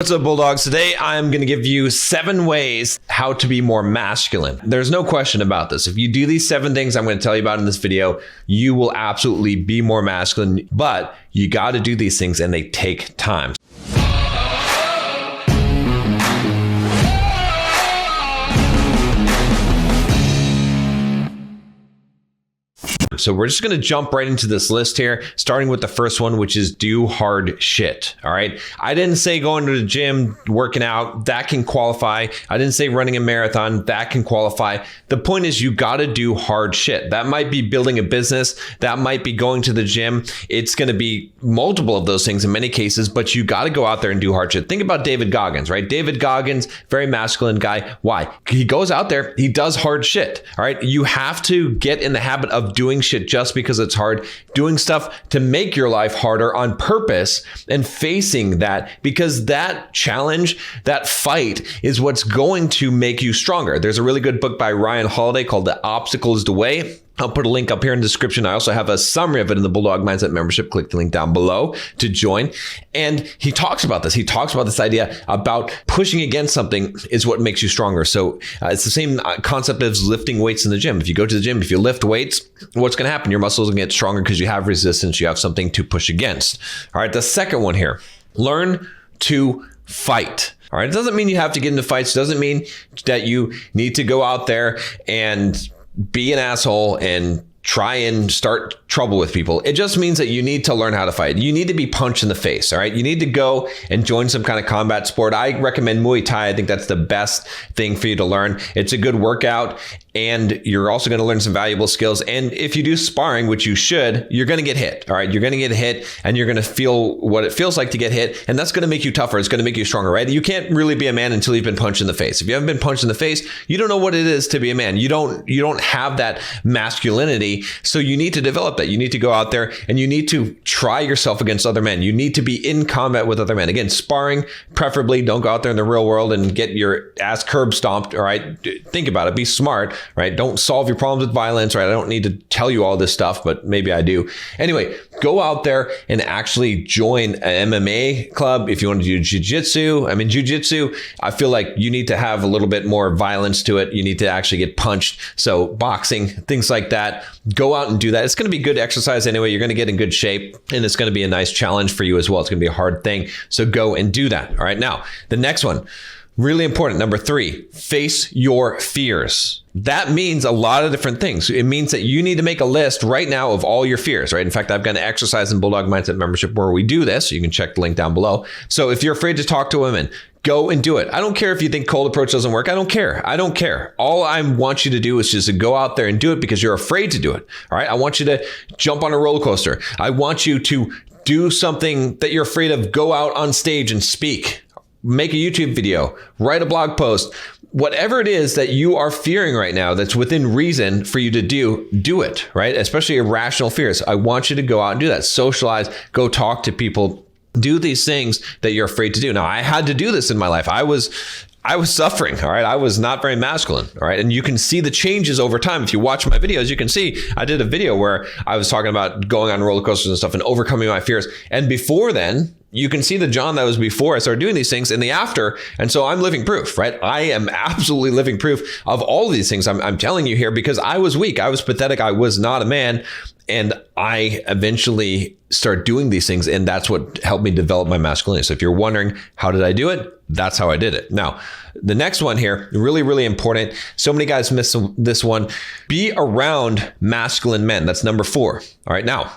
What's up, Bulldogs? Today, I'm going to give you 7 ways how to be more masculine. There's no question about this. If you do these 7 things I'm going to tell you about in this video, you will absolutely be more masculine, but you got to do these things and they take time. So we're just going to jump right into this list here, starting with the first one, which is do hard shit. All right. I didn't say going to the gym, working out, that can qualify. I didn't say running a marathon, that can qualify. The point is you got to do hard shit. That might be building a business. That might be going to the gym. It's going to be multiple of those things in many cases, but you got to go out there and do hard shit. Think about David Goggins, right? David Goggins, very masculine guy. Why? He goes out there, he does hard shit. All right. You have to get in the habit of doing shit just because it's hard, doing stuff to make your life harder on purpose and facing that, because that challenge, that fight is what's going to make you stronger. There's a really good book by Ryan Holiday called The Obstacle is the Way. I'll put a link up here in the description. I also have a summary of it in the Bulldog Mindset membership. Click the link down below to join. And he talks about this. He talks about this idea about pushing against something is what makes you stronger. So it's the same concept as lifting weights in the gym. If you go to the gym, if you lift weights, what's going to happen? Your muscles will get stronger because you have resistance. You have something to push against. All right. The second one here, learn to fight. All right. It doesn't mean you have to get into fights. It doesn't mean that you need to go out there and be an asshole and try and start trouble with people. It just means that you need to learn how to fight. You need to be punched in the face. All right. You need to go and join some kind of combat sport. I recommend Muay Thai. I think that's the best thing for you to learn. It's a good workout and you're also going to learn some valuable skills. And if you do sparring, which you should, you're going to get hit. All right. You're going to get hit and you're going to feel what it feels like to get hit. And that's going to make you tougher. It's going to make you stronger, right? You can't really be a man until you've been punched in the face. If you haven't been punched in the face, you don't know what it is to be a man. You don't have that masculinity. So you need to develop that. You need to go out there and you need to try yourself against other men. You need to be in combat with other men. Again, sparring, preferably. Don't go out there in the real world and get your ass curb stomped. All right. Think about it. Be smart, right? Don't solve your problems with violence, right? I don't need to tell you all this stuff, but maybe I do. Anyway, go out there and actually join an MMA club. If you want to do jiu-jitsu, jiu-jitsu, I feel like you need to have a little bit more violence to it. You need to actually get punched. So boxing, things like that. Go out and do that. It's going to be good exercise anyway. You're going to get in good shape and it's going to be a nice challenge for you as well. It's going to be a hard thing. So go and do that. All right. Now, the next one, really important. Number 3, face your fears. That means a lot of different things. It means that you need to make a list right now of all your fears, right? In fact, I've got an exercise in Bulldog Mindset membership where we do this. You can check the link down below. So if you're afraid to talk to women, go and do it. I don't care if you think cold approach doesn't work. I don't care. All I want you to do is just to go out there and do it because you're afraid to do it. All right. I want you to jump on a roller coaster. I want you to do something that you're afraid of. Go out on stage and speak. Make a YouTube video, write a blog post, whatever it is that you are fearing right now that's within reason for you to do it, right? Especially irrational fears. I want you to go out and do that. Socialize, go talk to people, do these things that you're afraid to do. Now, I had to do this in my life. I was suffering, all right? I was not very masculine, all right? And you can see the changes over time. If you watch my videos, you can see I did a video where I was talking about going on roller coasters and stuff and overcoming my fears. And before then, you can see the John that was before I started doing these things and the after. And so I'm living proof, right? I am absolutely living proof of all of these things I'm telling you here because I was weak. I was pathetic. I was not a man. And I eventually started doing these things. And that's what helped me develop my masculinity. So if you're wondering, how did I do it? That's how I did it. Now, the next one here, really, really important. So many guys miss this one. Be around masculine men. That's number 4. All right. Now,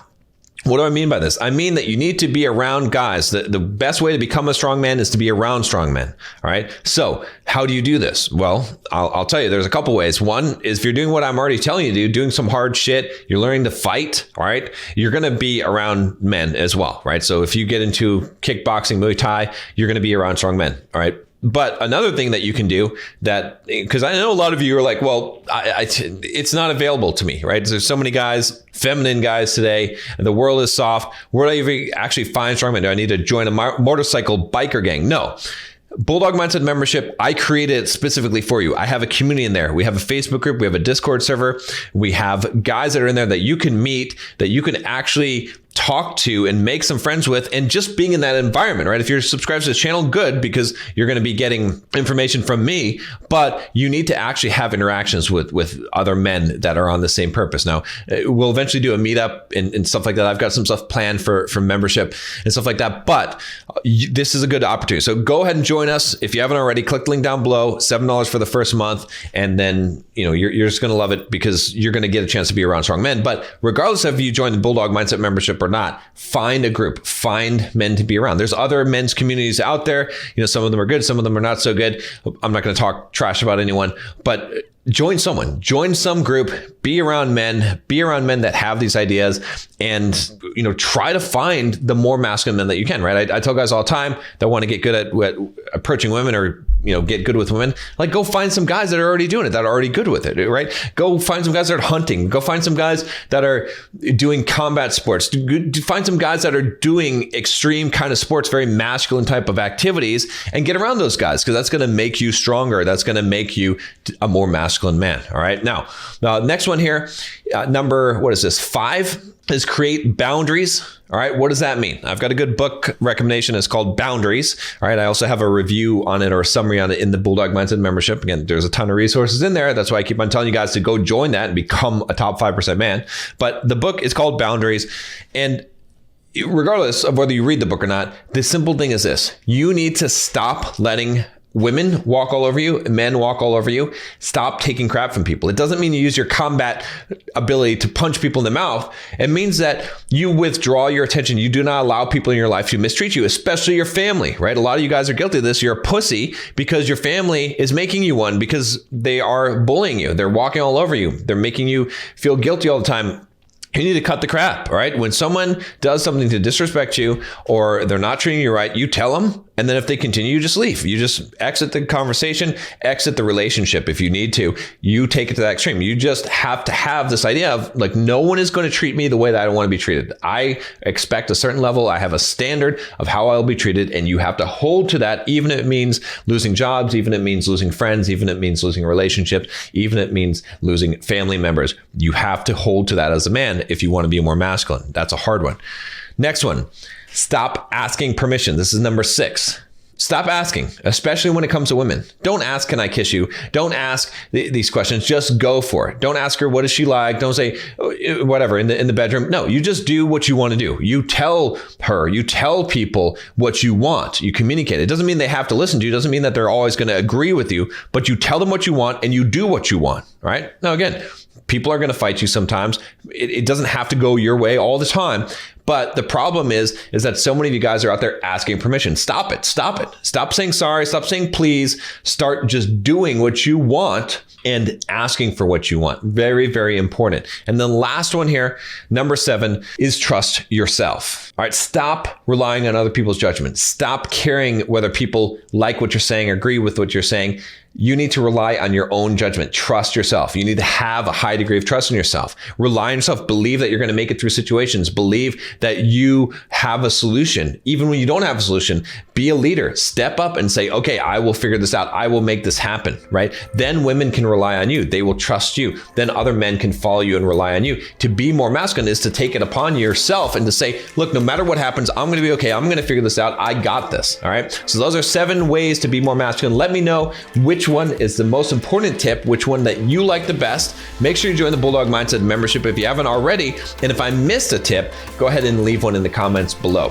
what do I mean by this? I mean that you need to be around guys. The best way to become a strong man is to be around strong men. All right. So how do you do this? Well, I'll tell you, there's a couple ways. One is if you're doing what I'm already telling you to do, doing some hard shit, you're learning to fight. All right. You're going to be around men as well. Right. So if you get into kickboxing, Muay Thai, you're going to be around strong men. All right. But another thing that you can do that, because I know a lot of you are like, well, it's not available to me, right? There's so many guys, feminine guys today, and the world is soft. Where do I even actually find strong men? Do I need to join a motorcycle biker gang? No. Bulldog Mindset membership, I created it specifically for you. I have a community in there. We have a Facebook group. We have a Discord server. We have guys that are in there that you can meet, that you can actually talk to and make some friends with, and just being in that environment, right? If you're subscribed to this channel, good, because you're going to be getting information from me, but you need to actually have interactions with other men that are on the same purpose. Now, we'll eventually do a meetup and stuff like that. I've got some stuff planned for membership and stuff like that, but this is a good opportunity. So go ahead and join us. If you haven't already, click the link down below, $7 for the first month. And then, you're just going to love it because you're going to get a chance to be around strong men. But regardless of you join the Bulldog Mindset membership or not, find a group, find men to be around. There's other men's communities out there. Some of them are good, some of them are not so good. I'm not going to talk trash about anyone, but join some group, be around men that have these ideas, and try to find the more masculine men that you can, right? I tell guys all the time that want to get good at approaching women or get good with women, like go find some guys that are already doing it, that are already good with it, right? Go find some guys that are hunting, go find some guys that are doing combat sports, find some guys that are doing extreme kind of sports, very masculine type of activities, and get around those guys, because that's going to make you stronger. That's going to make you a more masculine man. All right. Now next one here, number 5 is create boundaries. All right. What does that mean? I've got a good book recommendation. It's called Boundaries. All right. I also have a review on it or a summary on it in the Bulldog Mindset membership. Again, there's a ton of resources in there. That's why I keep on telling you guys to go join that and become a top 5% man. But the book is called Boundaries. And regardless of whether you read the book or not, the simple thing is this: you need to stop letting women walk all over you, men walk all over you. Stop taking crap from people. It doesn't mean you use your combat ability to punch people in the mouth. It means that you withdraw your attention. You do not allow people in your life to mistreat you, especially your family, right? A lot of you guys are guilty of this. You're a pussy because your family is making you one, because they are bullying you. They're walking all over you. They're making you feel guilty all the time. You need to cut the crap, all right? When someone does something to disrespect you or they're not treating you right, you tell them. And then if they continue, you just leave. You just exit the conversation, exit the relationship if you need to. You take it to that extreme. You just have to have this idea of like, no one is going to treat me the way that I want to be treated. I expect a certain level. I have a standard of how I'll be treated. And you have to hold to that, even if it means losing jobs, even if it means losing friends, even if it means losing relationships, even if it means losing family members. You have to hold to that as a man if you want to be more masculine. That's a hard one. Next one. Stop asking permission. This is number 6. Stop asking, especially when it comes to women. Don't ask, can I kiss you? Don't ask these questions. Just go for it. Don't ask her, what is she like? Don't say whatever in the bedroom. No, you just do what you want to do. You tell her, you tell people what you want. You communicate. It doesn't mean they have to listen to you. It doesn't mean that they're always going to agree with you, but you tell them what you want and you do what you want, right? Now, again, people are going to fight you sometimes. It doesn't have to go your way all the time. But the problem is that so many of you guys are out there asking permission. Stop it. Stop it. Stop saying sorry. Stop saying please. Start just doing what you want and asking for what you want. Very, very important. And then last one here, number 7, is trust yourself. All right. Stop relying on other people's judgment. Stop caring whether people like what you're saying or agree with what you're saying. You need to rely on your own judgment. Trust yourself. You need to have a high degree of trust in yourself. Rely on yourself. Believe that you're going to make it through situations. Believe that you have a solution. Even when you don't have a solution, be a leader. Step up and say, okay, I will figure this out. I will make this happen, right? Then women can rely on you. They will trust you. Then other men can follow you and rely on you. To be more masculine is to take it upon yourself and to say, look, no matter what happens, I'm going to be okay. I'm going to figure this out. I got this. All right. So those are 7 ways to be more masculine. Let me know which one is the most important tip, which one that you like the best. Make sure you join the Bulldog Mindset membership if you haven't already. And if I missed a tip, go ahead and leave one in the comments below.